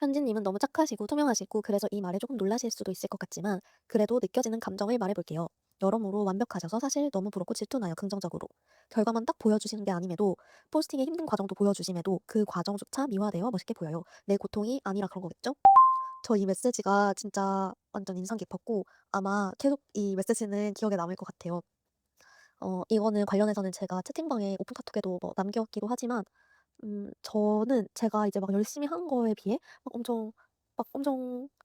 현진님은 너무 착하시고 투명하시고 그래서 이 말에 조금 놀라실 수도 있을 것 같지만 그래도 느껴지는 감정을 말해볼게요. 여러모로 완벽하셔서 사실 너무 부럽고 질투나요, 긍정적으로. 결과만 딱 보여주시는 게 아님에도 포스팅의 힘든 과정도 보여주심에도 그 과정조차 미화되어 멋있게 보여요. 내 고통이 아니라 그런 거겠죠? 저 이 메시지가 진짜 완전 인상 깊었고 아마 계속 이 메시지는 기억에 남을 것 같아요. 이거는 관련해서는 제가 채팅방에 오픈 카톡에도 뭐 남겼기도 하지만 저는 제가 이제 막 열심히 한 거에 비해 막 엄청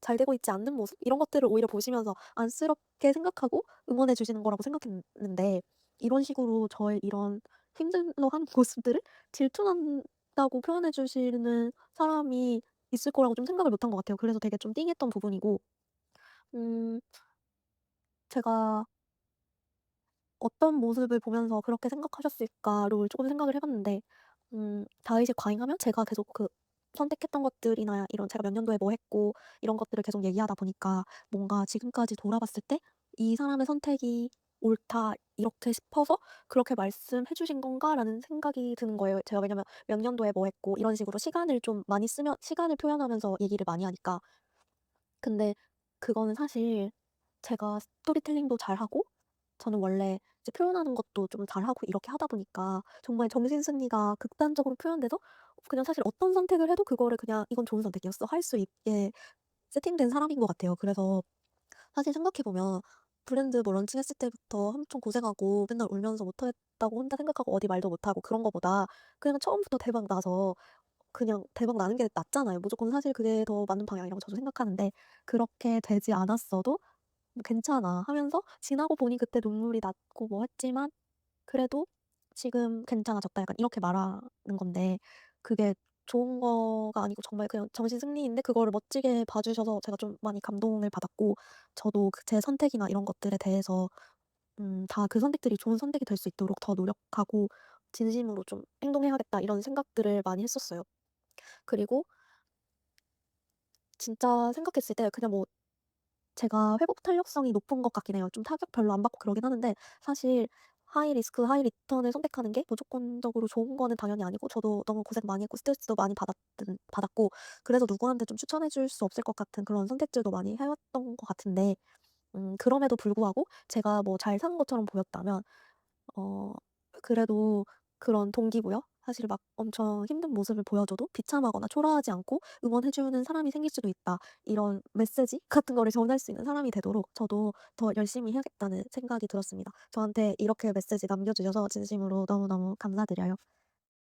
잘 되고 있지 않는 모습 이런 것들을 오히려 보시면서 안쓰럽게 생각하고 응원해 주시는 거라고 생각했는데 이런 식으로 저의 이런 힘들어하는 모습들을 질투난다고 표현해 주시는 사람이 있을 거라고 좀 생각을 못한 것 같아요. 그래서 되게 좀 띵했던 부분이고 음 제가 '어떤 모습을 보면서 그렇게 생각하셨을까.'를 조금 생각을 해 봤는데 다윗이 과잉하면 제가 계속 그 선택했던 것들이나 이런 제가 몇 년도에 뭐 했고 이런 것들을 계속 얘기하다 보니까 뭔가 지금까지 돌아봤을 때 '이 사람의 선택이 옳다.' 이렇게 싶어서 '그렇게 말씀해 주신 건가?'라는 생각이 드는 거예요. 제가 왜냐면 몇 년도에 뭐 했고 이런 식으로 시간을 좀 많이 쓰면 시간을 표현하면서 얘기를 많이 하니까. 근데 그거는 사실 제가 스토리텔링도 잘하고 저는 원래 이제 표현하는 것도 좀 잘하고 이렇게 하다 보니까 정말 정신승리가 극단적으로 표현돼서 그냥 사실 어떤 선택을 해도 그거를 그냥 '이건 좋은 선택이었어.' 할 수 있게 세팅된 사람인 것 같아요. 그래서 사실 생각해 보면 브랜드 뭐 런칭했을 때부터 엄청 고생하고 맨날 울면서 못하겠다고 혼자 생각하고 어디 말도 못하고 그런 거보다 그냥 처음부터 대박 나서 그냥 대박 나는 게 낫잖아요. 무조건 사실 그게 더 맞는 방향이라고 저도 생각하는데 그렇게 되지 않았어도 '뭐 괜찮아.' 하면서 지나고 보니 그때 눈물이 났고 뭐 했지만 그래도 "지금 괜찮아졌다." 약간 이렇게 말하는 건데 그게 좋은 거가 아니고 정말 그냥 정신승리인데 그거를 멋지게 봐 주셔서 제가 좀 많이 감동을 받았고 저도 제 선택이나 이런 것들에 대해서 다 그 선택들이 좋은 선택이 될 수 있도록 더 노력하고 '진심으로 좀 행동해야겠다.' 이런 생각들을 많이 했었어요. 그리고 진짜 생각했을 때 그냥 뭐 제가 회복 탄력성이 높은 것 같긴 해요. 좀 타격 별로 안 받고 그러긴 하는데 사실 하이 리스크 하이 리턴을 선택하는 게 무조건적으로 좋은 거는 당연히 아니고 저도 너무 고생 많이 했고 스트레스도 많이 받았고 그래서 누구한테 좀 추천해 줄 수 없을 것 같은 그런 선택들도 많이 해 왔던 것 같은데 그럼에도 불구하고 제가 뭐 잘 산 것처럼 보였다면 어 그래도 그런 동기부여? 사실 막 엄청 힘든 모습을 보여줘도 비참하거나 초라하지 않고 응원해 주는 사람이 생길 수도 있다. 이런 메시지 같은 거를 전할 수 있는 사람이 되도록 저도 더 열심히 해야겠다는 생각이 들었습니다. 저한테 이렇게 메시지 남겨 주셔서 진심으로 너무너무 감사드려요.